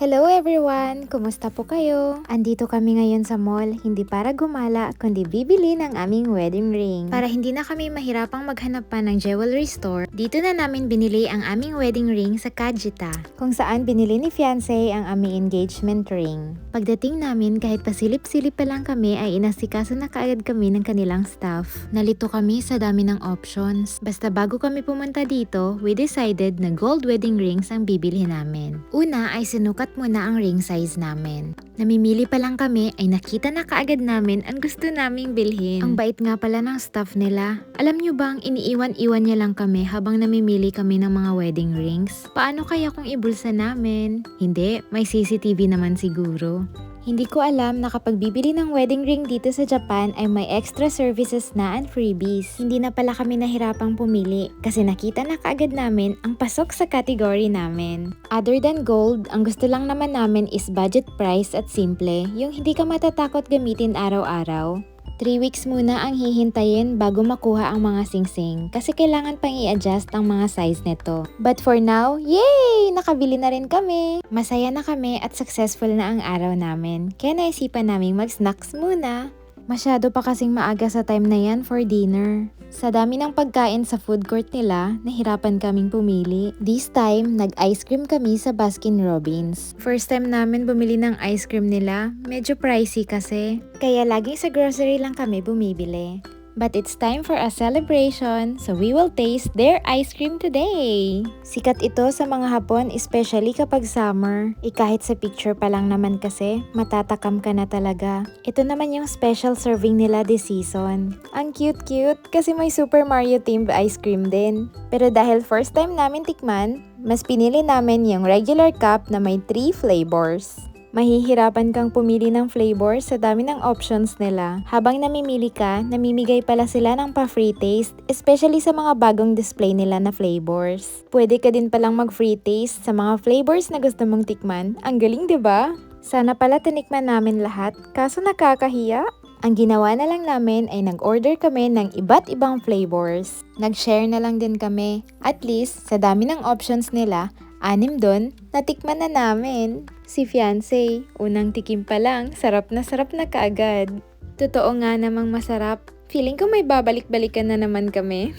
Hello everyone! Kumusta po kayo? Andito kami ngayon sa mall, hindi para gumala, kundi bibili ng aming wedding ring. Para hindi na kami mahirapang maghanap pa ng jewelry store, dito na namin binili ang aming wedding ring sa Kajita, kung saan binili ni fiancé ang aming engagement ring. Pagdating namin, kahit pasilip-silip pa lang kami ay inasikaso na kaagad kami ng kanilang staff. Nalito kami sa dami ng options. Basta bago kami pumunta dito, we decided na gold wedding rings ang bibilhin namin. Una ay sinukat muna ang ring size namin. Namimili pa lang kami ay nakita na kaagad namin ang gusto naming bilhin. Ang bait nga pala ng staff nila. Alam nyo bang iniiwan-iwan niya lang kami habang namimili kami ng mga wedding rings? Paano kaya kung ibulsa namin? Hindi, may CCTV naman siguro. Hindi ko alam na kapag bibili ng wedding ring dito sa Japan ay may extra services na and freebies. Hindi na pala kami nahirapang pumili kasi nakita na kaagad namin ang pasok sa category namin. Other than gold, ang gusto lang naman namin is budget price at simple, yung hindi ka matatakot gamitin araw-araw. 3 weeks muna ang hihintayin bago makuha ang mga singsing kasi kailangan pang i-adjust ang mga size nito. But for now, yay! Nakabili na rin kami! Masaya na kami at successful na ang araw namin. Kaya naisipan naming mag-snacks muna. Masyado pa kasing maaga sa time na yan for dinner. Sa dami ng pagkain sa food court nila, nahirapan kaming pumili. This time, nag-ice cream kami sa Baskin Robbins. First time namin bumili ng ice cream nila, medyo pricey kasi. Kaya laging sa grocery lang kami bumibili. But it's time for a celebration, so we will taste their ice cream today! Sikat ito sa mga Hapon, especially kapag summer. Kahit sa picture pa lang naman kasi, matatakam ka na talaga. Ito naman yung special serving nila this season. Ang cute-cute kasi may Super Mario themed ice cream din. Pero dahil first time namin tikman, mas pinili namin yung regular cup na may 3 flavors. Mahihirapan kang pumili ng flavor sa dami ng options nila. Habang namimili ka, namimigay pala sila ng pa-free taste, especially sa mga bagong display nila na flavors. Pwede ka din palang mag-free taste sa mga flavors na gusto mong tikman. Ang galing, 'di ba? Sana pala tinikman namin lahat, kaso nakakahiya. Ang ginawa na lang namin ay nag-order kami ng iba't ibang flavors. Nag-share na lang din kami. At least, sa dami ng options nila, 6 doon, natikman na namin. Si fiancé, unang tikim pa lang, sarap na kaagad. Totoo nga namang masarap. Feeling ko may babalik-balikan na naman kami.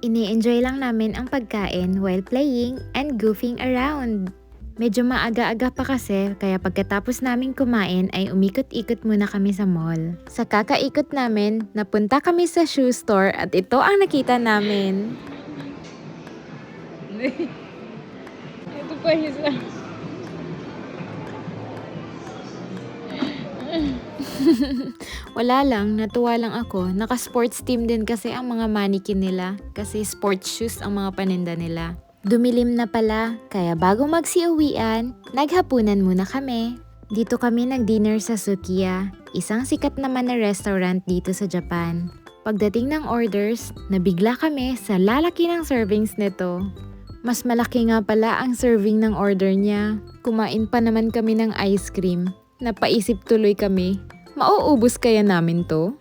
Ini-enjoy lang namin ang pagkain while playing and goofing around. Medyo maaga-aga pa kasi, kaya pagkatapos namin kumain ay umikot-ikot muna kami sa mall. Sa kakaikot namin, napunta kami sa shoe store at ito ang nakita namin. Ito pa isa. Wala lang, natuwa lang ako. Naka-sports team din kasi ang mga mannequin nila. Kasi sports shoes ang mga paninda nila. Dumilim na pala, kaya bago magsiuwian, naghapunan muna kami. Dito kami nag-dinner sa Sukiya, isang sikat naman na restaurant dito sa Japan. Pagdating ng orders, nabigla kami sa lalaki ng servings nito. Mas malaki nga pala ang serving ng order niya. Kumain pa naman kami ng ice cream. Napaisip tuloy kami, mauubos kaya namin to?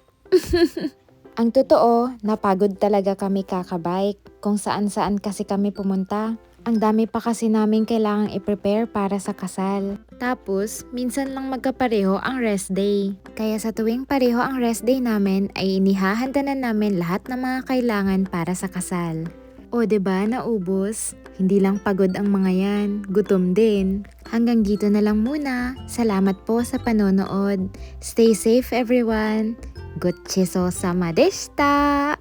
Ang totoo, napagod talaga kami kakabike. Kung saan-saan kasi kami pumunta. Ang dami pa kasi namin kailangang i-prepare para sa kasal. Tapos, minsan lang magkapareho ang rest day. Kaya sa tuwing pareho ang rest day namin ay inihahanda na namin lahat ng mga kailangan para sa kasal. O 'di ba, naubos? Hindi lang pagod ang mga yan, gutom din. Hanggang dito na lang muna. Salamat po sa panonood. Stay safe everyone. Gochiso sama deshita!